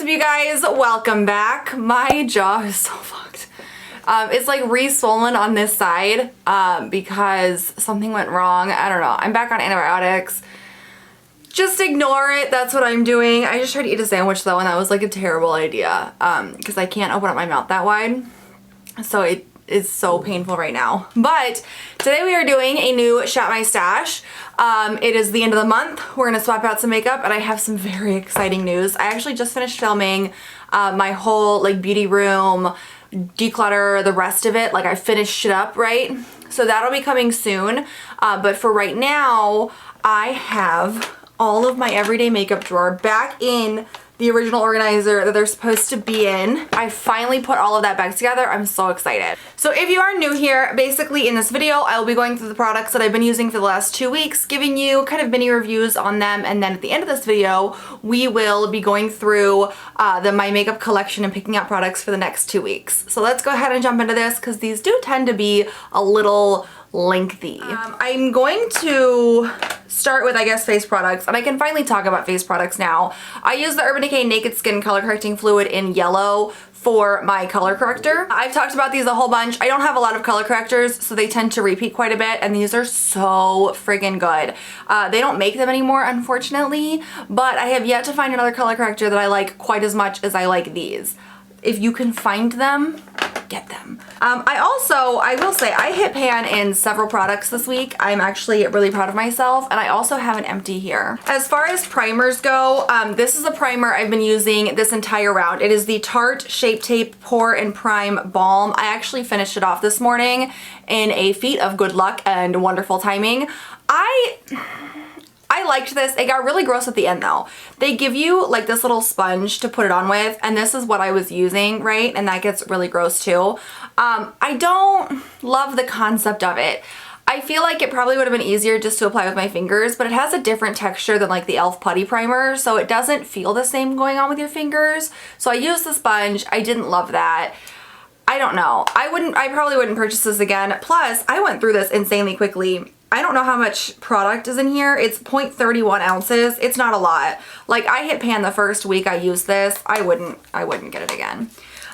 up, you guys? Welcome back. My jaw is so fucked. It's like re-swollen on this side because something went wrong. I don't know. I'm back on antibiotics. Just ignore it. That's what I'm doing. I just tried to eat a sandwich though, and that was like a terrible idea because I can't open up my mouth that wide. So it is so painful right now. But today we are doing a new Shop My Stash. It is the end of the month. We're gonna swap out some makeup, and I have some very exciting news. I actually just finished filming my whole like beauty room, declutter, the rest of it. Like I finished it up, right? So that'll be coming soon. But for right now, I have all of my everyday makeup drawer back in the original organizer that they're supposed to be in. I finally put all of that back together. I'm so excited. So if you are new here, basically in this video, I will be going through the products that I've been using for the last 2 weeks, giving you kind of mini reviews on them, and then at the end of this video, we will be going through my makeup collection and picking out products for the next 2 weeks. So let's go ahead and jump into this because these do tend to be a little lengthy. I'm going to start with, I guess, face products, and I can finally talk about face products now. I use the Urban Decay Naked Skin Color Correcting Fluid in yellow for my color corrector. I've talked about these a whole bunch. I don't have a lot of color correctors, so they tend to repeat quite a bit, and these are so friggin' good. They don't make them anymore, unfortunately, but I have yet to find another color corrector that I like quite as much as I like these. If you can find them, get them. I will say, I hit pan in several products this week. I'm actually really proud of myself, and I also have an empty here. As far as primers go, this is a primer I've been using this entire round. It is the Tarte Shape Tape Pore and Prime Balm. I actually finished it off this morning in a feat of good luck and wonderful timing. I liked this. It got really gross at the end though. They give you like this little sponge to put it on with, and this is what I was using, right? And that gets really gross too. I don't love the concept of it. I feel like it probably would have been easier just to apply with my fingers, but it has a different texture than like the e.l.f. Putty Primer, so it doesn't feel the same going on with your fingers. So I used the sponge. I didn't love that. I don't know. I probably wouldn't purchase this again. Plus, I went through this insanely quickly. I don't know how much product is in here. It's 0.31 ounces. It's not a lot. Like I hit pan the first week I used this. I wouldn't get it again.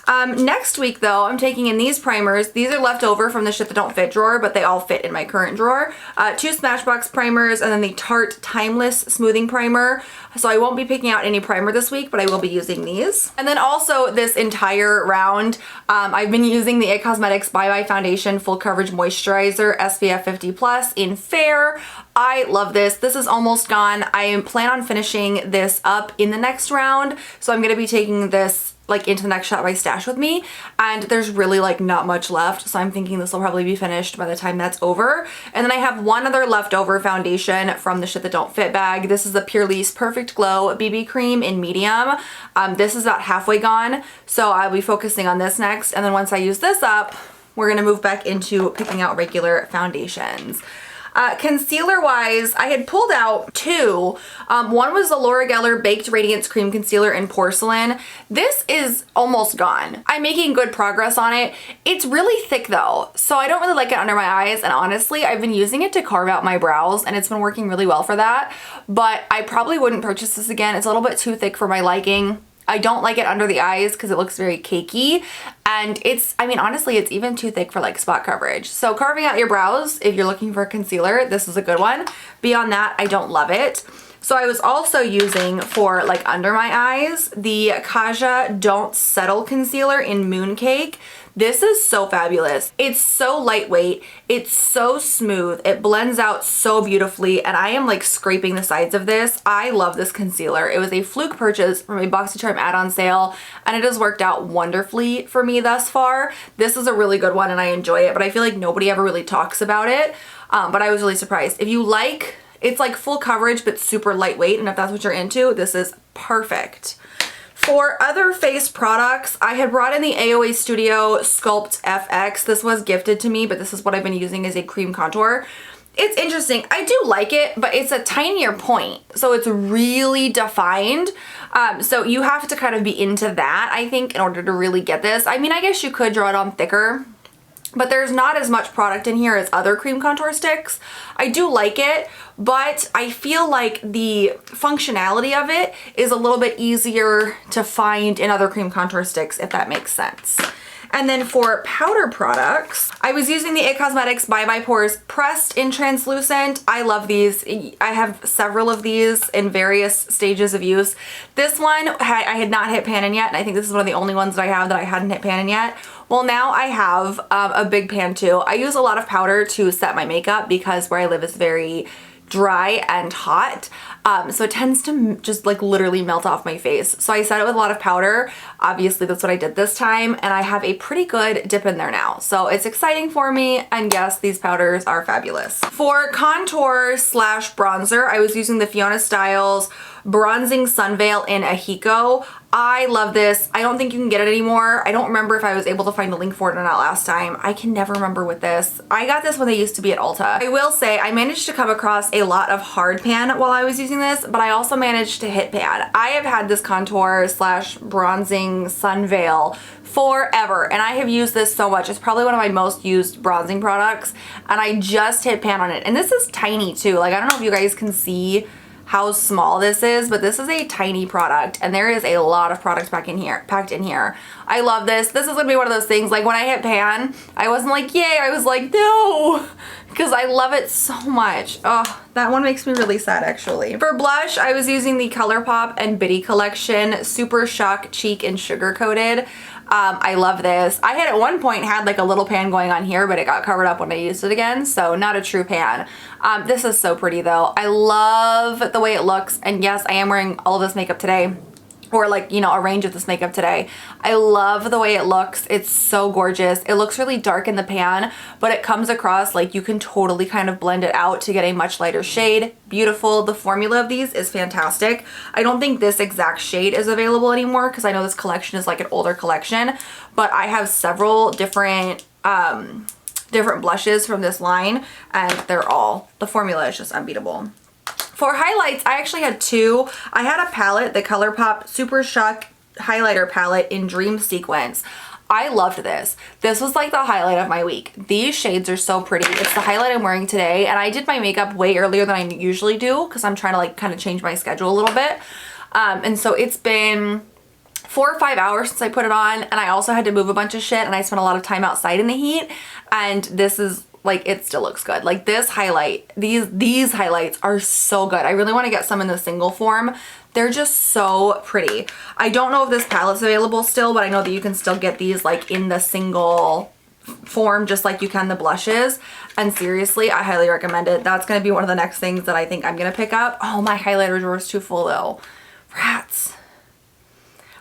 Next week though, I'm taking in these primers. These are left over from the shit that don't fit drawer, but they all fit in my current drawer. 2 Smashbox primers, and then the Tarte Timeless Smoothing Primer. So I won't be picking out any primer this week, but I will be using these. And then also this entire round, I've been using the It Cosmetics Bye Bye Foundation Full Coverage Moisturizer SPF 50+ in Fair. I love this. This is almost gone. I plan on finishing this up in the next round. So I'm going to be taking this like into the next Shop My Stash with me, and there's really like not much left, so I'm thinking this will probably be finished by the time that's over. And then I have one other leftover foundation from the Shit That Don't Fit bag. This is the Purlisse Perfect Glow BB Cream in medium. This is about halfway gone, so I'll be focusing on this next, and then once I use this up, we're gonna move back into picking out regular foundations. Concealer wise, I had pulled out 2. One was the Laura Geller Baked Radiance Cream Concealer in Porcelain. This is almost gone. I'm making good progress on it. It's really thick though, so I don't really like it under my eyes, and honestly, I've been using it to carve out my brows, and it's been working really well for that, but I probably wouldn't purchase this again. It's a little bit too thick for my liking. I don't like it under the eyes because it looks very cakey, and honestly, it's even too thick for like spot coverage. So carving out your brows, if you're looking for a concealer, this is a good one. Beyond that, I don't love it. So I was also using for like under my eyes, the Kaja Don't Settle Concealer in Mooncake. This is so fabulous. It's so lightweight. It's so smooth. It blends out so beautifully, and I am like scraping the sides of this. I love this concealer. It was a fluke purchase from a BoxyCharm add-on sale, and it has worked out wonderfully for me thus far. This is a really good one, and I enjoy it, but I feel like nobody ever really talks about it, but I was really surprised. If you like, it's like full coverage but super lightweight, and if that's what you're into, this is perfect. For other face products, I had brought in the AOA Studio Sculpt FX. This was gifted to me, but this is what I've been using as a cream contour. It's interesting. I do like it, but it's a tinier point, so it's really defined. So you have to kind of be into that, I think, in order to really get this. I mean, I guess you could draw it on thicker, but there's not as much product in here as other cream contour sticks. I do like it, but I feel like the functionality of it is a little bit easier to find in other cream contour sticks, if that makes sense. And then for powder products, I was using the IT Cosmetics Bye Bye Pores Pressed in Translucent. I love these. I have several of these in various stages of use. This one, I had not hit pan in yet, and I think this is one of the only ones that I have that I hadn't hit pan in yet. Well, now I have a big pan too. I use a lot of powder to set my makeup because where I live is very dry and hot. So it tends to just like literally melt off my face. So I set it with a lot of powder. Obviously that's what I did this time, and I have a pretty good dip in there now. So it's exciting for me, and yes, these powders are fabulous. For contour slash bronzer, I was using the Fiona Styles Bronzing Sun Veil in Ahiko. I love this. I don't think you can get it anymore. I don't remember if I was able to find a link for it or not last time. I can never remember with this. I got this when they used to be at Ulta. I will say I managed to come across a lot of hard pan while I was using this, but I also managed to hit pan. I have had this contour slash bronzing sun veil forever, and I have used this so much. It's probably one of my most used bronzing products, and I just hit pan on it. And this is tiny too. Like, I don't know if you guys can see how small this is, but this is a tiny product, and there is a lot of product packed in here. I love this. This is gonna be one of those things, like when I hit pan, I wasn't like, yay, I was like, no, because I love it so much. Oh, that one makes me really sad actually. For blush, I was using the Colourpop and Biddy collection Super Shock Cheek and Sugar Coated. I love this. I had at one point had like a little pan going on here, but it got covered up when I used it again, so not a true pan. This is so pretty though. I love the way it looks, and yes, I am wearing all of this makeup today, or like, you know, a range of this makeup today. I love the way it looks. It's so gorgeous. It looks really dark in the pan, but it comes across like you can totally kind of blend it out to get a much lighter shade. Beautiful. The formula of these is fantastic. I don't think this exact shade is available anymore because I know this collection is like an older collection, but I have several different blushes from this line, and the formula is just unbeatable. For highlights, I actually had two. I had a palette, the Colourpop Super Shock Highlighter Palette in Dream Sequence. I loved this. This was like the highlight of my week. These shades are so pretty. It's the highlight I'm wearing today, and I did my makeup way earlier than I usually do because I'm trying to like kind of change my schedule a little bit. And so it's been 4 or 5 hours since I put it on, and I also had to move a bunch of shit, and I spent a lot of time outside in the heat, and this is like, it still looks good. Like this highlight, these highlights are so good. I really want to get some in the single form. They're just so pretty. I don't know if this palette's available still, but I know that you can still get these like in the single form just like you can the blushes, and seriously, I highly recommend it. That's going to be one of the next things that I think I'm going to pick up. Oh, my highlighter drawer is too full though. Rats.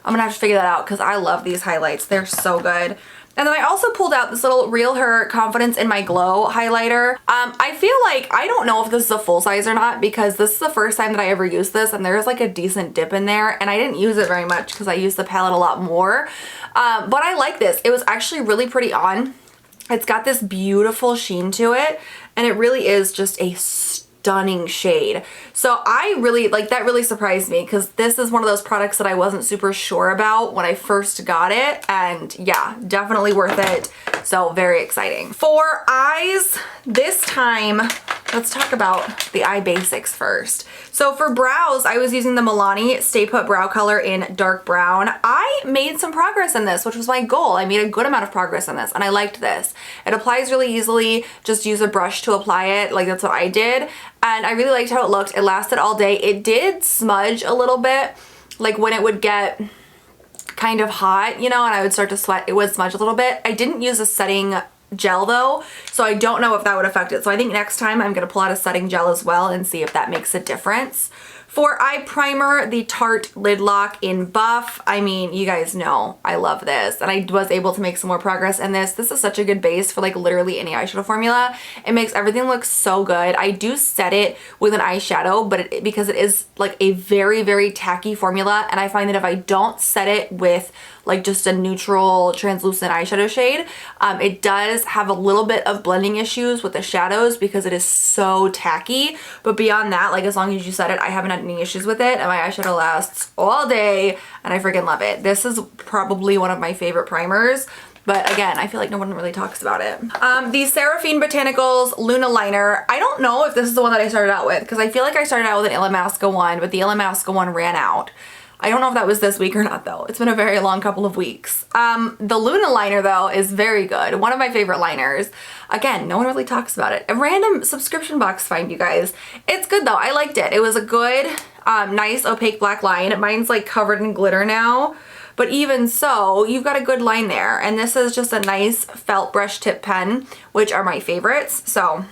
I'm going to have to figure that out because I love these highlights. They're so good. And then I also pulled out this little Real Her Confidence in My Glow highlighter. I feel like, I don't know if this is a full size or not because this is the first time that I ever used this, and there's like a decent dip in there, and I didn't use it very much because I used the palette a lot more. But I like this. It was actually really pretty on. It's got this beautiful sheen to it, and it really is just a stunning shade. So I really, like, that really surprised me because this is one of those products that I wasn't super sure about when I first got it, and yeah, definitely worth it. So very exciting. For eyes, this time, let's talk about the eye basics first. So for brows, I was using the Milani Stay Put Brow Color in Dark Brown. I made some progress in this, which was my goal. I made a good amount of progress in this, and I liked this. It applies really easily. Just use a brush to apply it. Like, that's what I did. And I really liked how it looked. It lasted all day. It did smudge a little bit, like when it would get kind of hot, you know, and I would start to sweat, it would smudge a little bit. I didn't use a setting gel though, so I don't know if that would affect it. So I think next time I'm gonna pull out a setting gel as well and see if that makes a difference. For eye primer, the Tarte Lid Lock in Buff. I mean, you guys know I love this, and I was able to make some more progress in this. This is such a good base for like literally any eyeshadow formula. It makes everything look so good. I do set it with an eyeshadow, but because it is like a very, very tacky formula, and I find that if I don't set it with like just a neutral translucent eyeshadow shade, it does have a little bit of blending issues with the shadows because it is so tacky. But beyond that, like as long as you set it, I haven't had any issues with it, and my eyeshadow lasts all day, and I freaking love it. This is probably one of my favorite primers. But again, I feel like no one really talks about it. The Seraphine Botanicals Luna Liner. I don't know if this is the one that I started out with, because I feel like I started out with an Illamasqua one, but the Illamasqua one ran out. I don't know if that was this week or not though. It's been a very long couple of weeks. The Luna liner though is very good. One of my favorite liners. Again, no one really talks about it. A random subscription box find, you guys. It's good though. I liked it. It was a good, nice opaque black line. Mine's like covered in glitter now. But even so, you've got a good line there. And this is just a nice felt brush tip pen, which are my favorites. So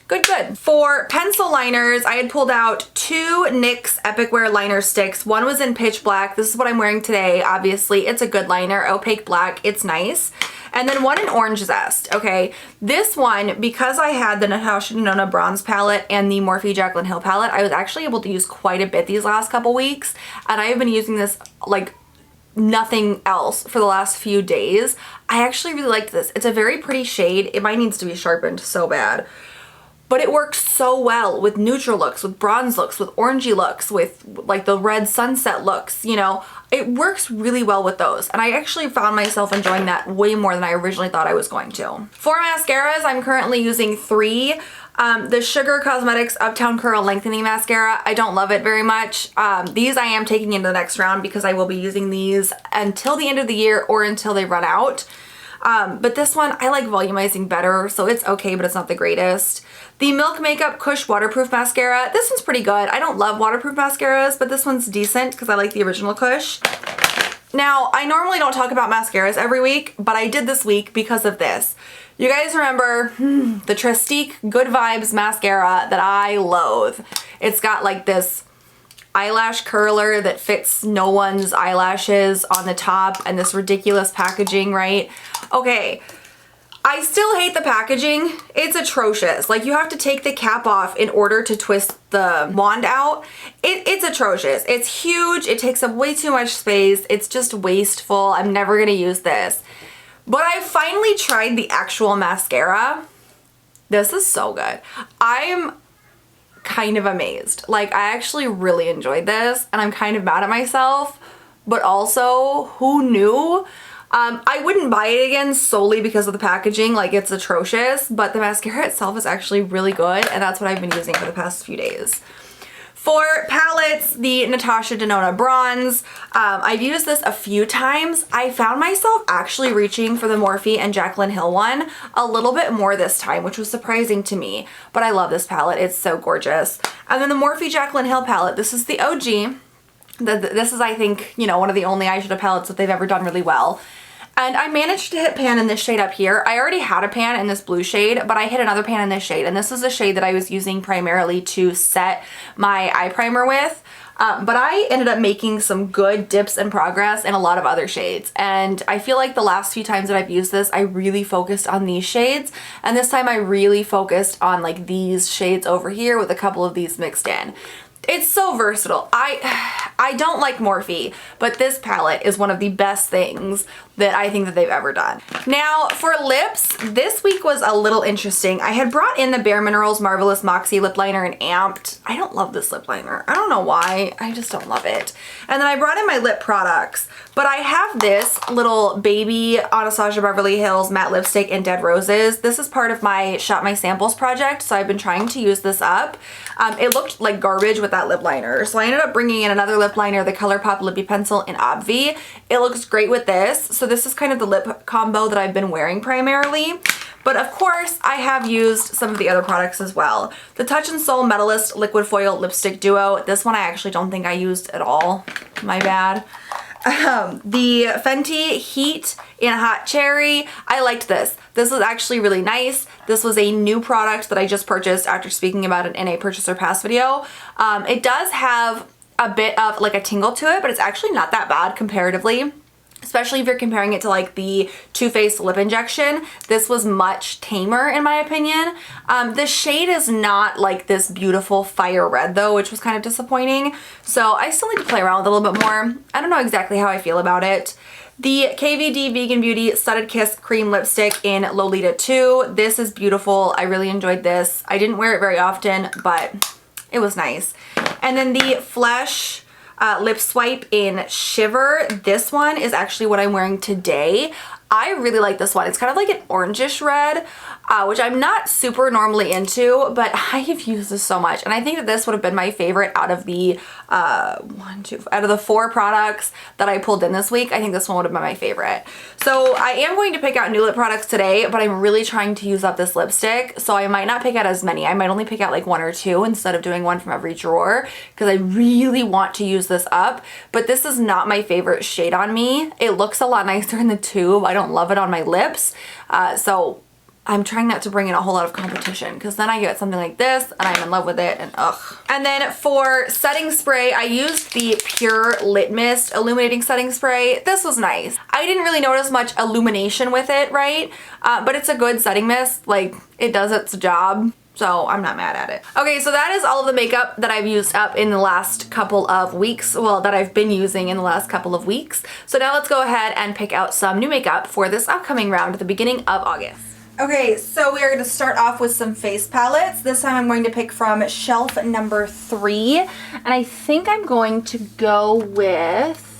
good. For pencil liners, I had pulled out two NYX Epic Wear liner sticks. One was in pitch black. This is what I'm wearing today. Obviously, it's a good liner, opaque black. It's nice. And then one in orange zest. Okay, this one, because I had the Natasha Denona bronze palette and the Morphe Jaclyn Hill palette, I was actually able to use quite a bit these last couple weeks. And I have been using this like nothing else for the last few days. I actually really liked this. It's a very pretty shade. It might needs to be sharpened so bad. But it works so well with neutral looks, with bronze looks, with orangey looks, with like the red sunset looks, you know. It works really well with those. And I actually found myself enjoying that way more than I originally thought I was going to. For mascaras, I'm currently using three. The Sugar Cosmetics Uptown Curl Lengthening Mascara. I don't love it very much. These I am taking into the next round because I will be using these until the end of the year or until they run out. But this one, I like volumizing better, so it's okay, but it's not the greatest. The Milk Makeup Kush Waterproof Mascara. This one's pretty good. I don't love waterproof mascaras, but this one's decent because I like the original Kush. Now, I normally don't talk about mascaras every week, but I did this week because of this. You guys remember the Trestique Good Vibes Mascara that I loathe. It's got like this eyelash curler that fits no one's eyelashes on the top and this ridiculous packaging, right? Okay, I still hate the packaging. It's atrocious. Like, you have to take the cap off in order to twist the wand out. It's atrocious. It's huge. It takes up way too much space. It's just wasteful. I'm never gonna use this. But I finally tried the actual mascara. This is so good. I'm kind of amazed. Like, I actually really enjoyed this and I'm kind of mad at myself, but also, who knew? I wouldn't buy it again solely because of the packaging. Like, it's atrocious, but the mascara itself is actually really good and that's what I've been using for the past few days. For palettes, the Natasha Denona Bronze. I've used this a few times. I found myself actually reaching for the Morphe and Jaclyn Hill one a little bit more this time, which was surprising to me. But I love this palette. It's so gorgeous. And then the Morphe Jaclyn Hill palette. This is the OG. This is, I think, you know, one of the only eyeshadow palettes that they've ever done really well. And I managed to hit pan in this shade up here. I already had a pan in this blue shade, but I hit another pan in this shade. And this is a shade that I was using primarily to set my eye primer with. But I ended up making some good dips and progress in a lot of other shades. And I feel like the last few times that I've used this, I really focused on these shades. And this time I really focused on like these shades over here with a couple of these mixed in. It's so versatile. I don't like Morphe, but this palette is one of the best things that I think that they've ever done. Now, for lips, this week was a little interesting. I had brought in the Bare Minerals Marvelous Moxie Lip Liner in Amped. I don't love this lip liner. I don't know why. I just don't love it. And then I brought in my lip products, but I have this little baby Anastasia Beverly Hills matte lipstick in Dead Roses. This is part of my Shop My Samples project, so I've been trying to use this up. It looked like garbage with that lip liner, so I ended up bringing in another lip liner, the Colourpop Lippy Pencil in Obvi. It looks great with this, so this is kind of the lip combo that I've been wearing primarily. But of course, I have used some of the other products as well. The Touch in Sol Metalist Liquid Foil Lipstick Duo. This one I actually don't think I used at all. My bad. The Fenty Heat in Hot Cherry. I liked this. This was actually really nice. This was a new product that I just purchased after speaking about it in a purchase or pass video. It does have a bit of like a tingle to it, but it's actually not that bad comparatively. Especially if you're comparing it to like the Too Faced lip injection. This was much tamer in my opinion. The shade is not like this beautiful fire red though, which was kind of disappointing. So I still need to play around with it a little bit more. I don't know exactly how I feel about it. The KVD Vegan Beauty Studded Kiss Cream Lipstick in Lolita 2. This is beautiful. I really enjoyed this. I didn't wear it very often, but it was nice. And then the Flesh Lip Swipe in Shiver. This one is actually what I'm wearing today. I really like this one. It's kind of like an orangish red, which I'm not super normally into, but I have used this so much. And I think that this would have been my favorite out of the out of the 4 products that I pulled in this week. I think this one would have been my favorite. So I am going to pick out new lip products today, but I'm really trying to use up this lipstick. So I might not pick out as many. I might only pick out like 1 or 2 instead of doing one from every drawer, because I really want to use this up. But this is not my favorite shade on me. It looks a lot nicer in the tube. I don't love it on my lips. So I'm trying not to bring in a whole lot of competition, because then I get something like this and I'm in love with it and ugh. And then for setting spray, I used the Pure Lit Mist Illuminating Setting Spray. This was nice. I didn't really notice much illumination with it, right? But it's a good setting mist. Like, it does its job. So I'm not mad at it. Okay, so that is all of the makeup that I've used up in the last couple of weeks. Well, that I've been using in the last couple of weeks. So now let's go ahead and pick out some new makeup for this upcoming round at the beginning of August. Okay, so we are going to start off with some face palettes. This time I'm going to pick from shelf number 3. And I think I'm going to go with...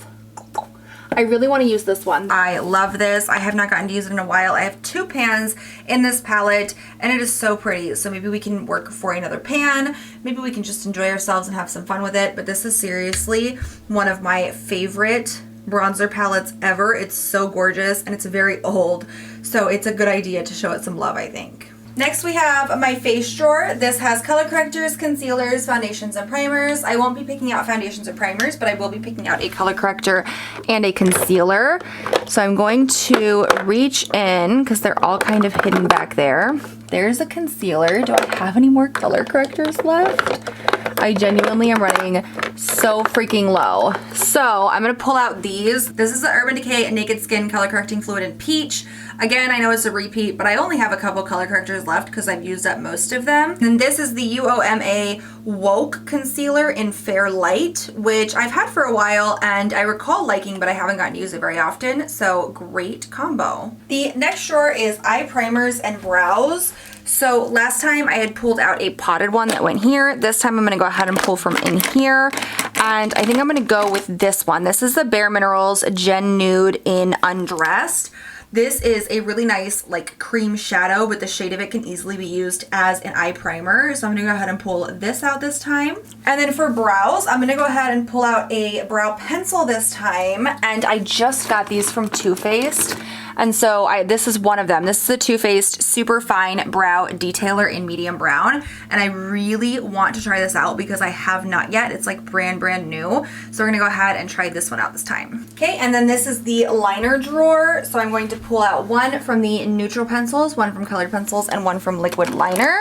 I really want to use this one. I love this. I have not gotten to use it in a while. I have 2 pans in this palette and it is so pretty. So maybe we can work for another pan. Maybe we can just enjoy ourselves and have some fun with it. But this is seriously one of my favorite bronzer palettes ever. It's so gorgeous and it's very old. So it's a good idea to show it some love, I think. Next we have my face drawer. This has color correctors, concealers, foundations, and primers. I won't be picking out foundations or primers, but I will be picking out a color corrector and a concealer. So I'm going to reach in, because they're all kind of hidden back there. There's a concealer. Do I have any more color correctors left? I genuinely am running so freaking low. So I'm going to pull out these. This is the Urban Decay Naked Skin Color Correcting Fluid in Peach. Again, I know it's a repeat, but I only have a couple color correctors left because I've used up most of them. And this is the UOMA Woke Concealer in Fair Light, which I've had for a while and I recall liking, but I haven't gotten to use it very often. So great combo. The next drawer is eye primers and brows. So last time I had pulled out a potted one that went here. This time I'm going to go ahead and pull from in here. And I think I'm going to go with this one. This is the Bare Minerals Gen Nude in Undressed. This is a really nice like cream shadow, but the shade of it can easily be used as an eye primer. So I'm going to go ahead and pull this out this time. And then for brows, I'm going to go ahead and pull out a brow pencil this time. And I just got these from Too Faced. And so this is one of them. This is a Too Faced Super Fine Brow Detailer in medium brown. And I really want to try this out because I have not yet. It's like brand new. So we're gonna go ahead and try this one out this time. Okay, and then this is the liner drawer. So I'm going to pull out one from the neutral pencils, one from colored pencils, and one from liquid liner.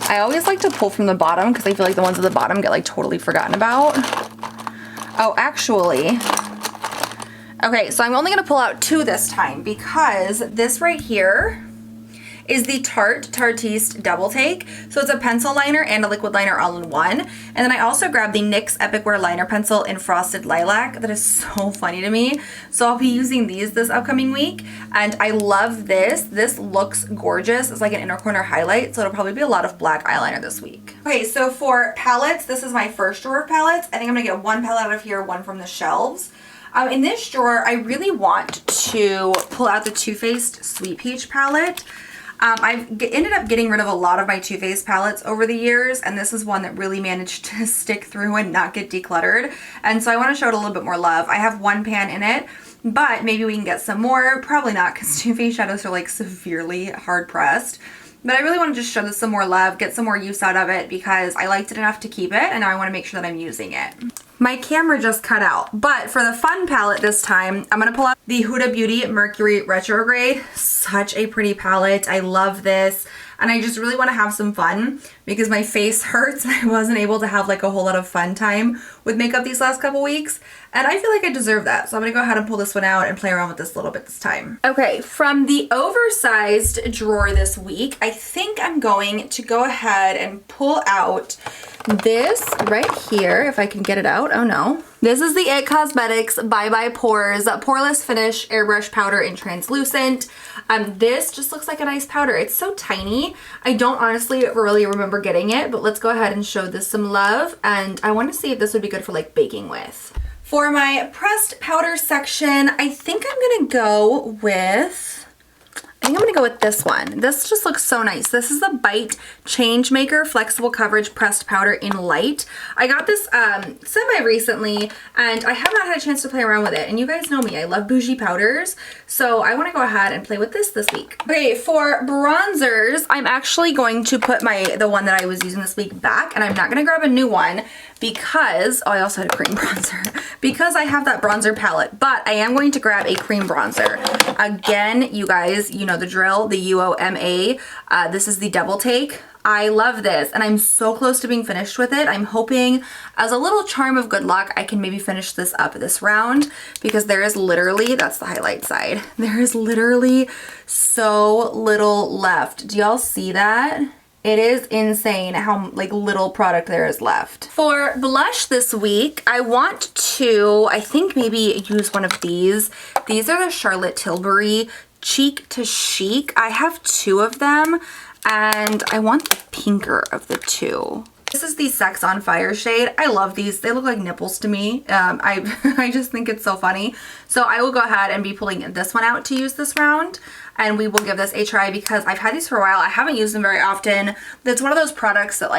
I always like to pull from the bottom because I feel like the ones at the bottom get like totally forgotten about. Oh, actually, okay, so I'm only going to pull out 2 this time because this right here is the Tarte Double Take. So it's a pencil liner and a liquid liner all in one. And then I also grabbed the NYX Epic Wear Liner Pencil in Frosted Lilac. That is so funny to me. So I'll be using these this upcoming week. And I love this. This looks gorgeous. It's like an inner corner highlight. So it'll probably be a lot of black eyeliner this week. Okay, so for palettes, this is my first drawer of palettes. I think I'm going to get 1 palette out of here, 1 from the shelves. In this drawer, I really want to pull out the Too Faced Sweet Peach palette. I've ended up getting rid of a lot of my Too Faced palettes over the years, and this is one that really managed to stick through and not get decluttered. And so I want to show it a little bit more love. I have 1 pan in it, but maybe we can get some more. Probably not, because Too Faced shadows are like severely hard pressed. But I really want to just show this some more love, get some more use out of it because I liked it enough to keep it, and now I want to make sure that I'm using it. My camera just cut out, but for the fun palette this time, I'm going to pull out the Huda Beauty Mercury Retrograde. Such a pretty palette. I love this. And I just really want to have some fun because my face hurts and I wasn't able to have like a whole lot of fun time with makeup these last couple weeks. And I feel like I deserve that. So I'm going to go ahead and pull this one out and play around with this a little bit this time. Okay, from the oversized drawer this week, I think I'm going to go ahead and pull out this right here, if I can get it out. Oh no. This is the IT Cosmetics Bye Bye Pores Poreless Finish Airbrush Powder in Translucent. This just looks like a nice powder. It's so tiny. I don't honestly really remember getting it, but let's go ahead and show this some love. And I want to see if this would be good for like baking with. For my pressed powder section, I think I'm gonna go with this one. This just looks so nice. This is the Bite Change Maker Flexible Coverage Pressed Powder in Light. I got this semi-recently, and I have not had a chance to play around with it. And you guys know me, I love bougie powders, so I want to go ahead and play with this week. Okay, for bronzers, I'm actually going to put the one that I was using this week back, and I'm not going to grab a new one because, oh, I also had a cream bronzer, because I have that bronzer palette, but I am going to grab a cream bronzer. Again, you guys, you know the drill, the UOMA. This is the Double Take. I love this, and I'm so close to being finished with it. I'm hoping, as a little charm of good luck, I can maybe finish this up this round, because there is literally, that's the highlight side, there is literally so little left. Do y'all see that? It is insane how little product there is left. For blush this week, I want to, I think maybe use one of these. These are the Charlotte Tilbury Cheek to Chic. I have 2 of them, and I want the pinker of the 2. This is the Sex on Fire shade. I love these. They look like nipples to me. I just think it's so funny. So I will go ahead and be pulling this one out to use this round, and we will give this a try because I've had these for a while. I haven't used them very often. That's one of those products that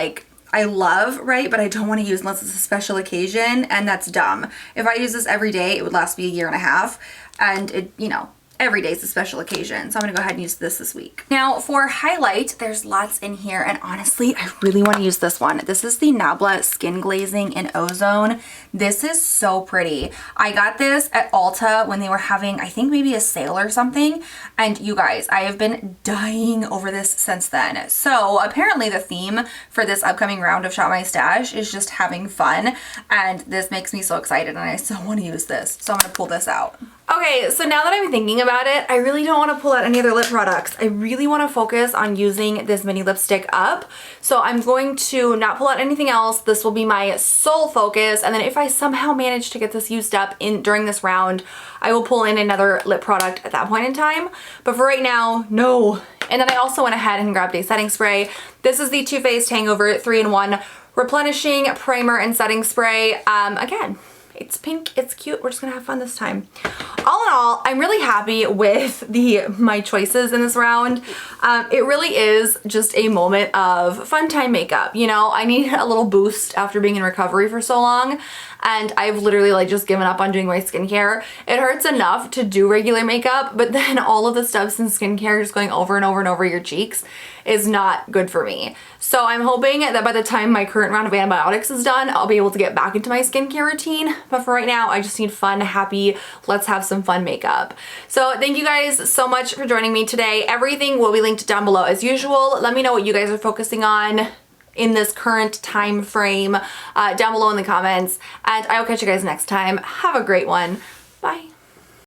I love, right? But I don't want to use unless it's a special occasion, and that's dumb. If I use this every day, it would last me a year and a half, and it, you know, every day is a special occasion. So I'm gonna go ahead and use this week. Now for highlight, there's lots in here, and honestly, I really want to use this one. This is the Nabla Skin Glazing in Ozone. This is so pretty. I got this at Ulta when they were having, I think maybe a sale or something. And you guys, I have been dying over this since then. So apparently the theme for this upcoming round of Shop My Stash is just having fun. And this makes me so excited, and I so want to use this. So I'm gonna pull this out. Okay, so now that I'm thinking about it, I really don't want to pull out any other lip products. I really want to focus on using this mini lipstick up. So I'm going to not pull out anything else. This will be my sole focus. And then if I somehow manage to get this used up during this round, I will pull in another lip product at that point in time. But for right now, no. And then I also went ahead and grabbed a setting spray. This is the Too Faced Hangover 3-in-1 Replenishing Primer and Setting Spray. Again, it's pink, it's cute, we're just gonna have fun this time. All in all, I'm really happy with my choices in this round. It really is just a moment of fun time makeup. You know, I need a little boost after being in recovery for so long, and I've literally just given up on doing my skincare. It hurts enough to do regular makeup, but then all of the steps in skincare just going over and over and over your cheeks is not good for me. So I'm hoping that by the time my current round of antibiotics is done, I'll be able to get back into my skincare routine. But for right now, I just need fun, happy, let's have some fun makeup. So thank you guys so much for joining me today. Everything will be linked down below as usual. Let me know what you guys are focusing on in this current time frame down below in the comments. And I will catch you guys next time. Have a great one.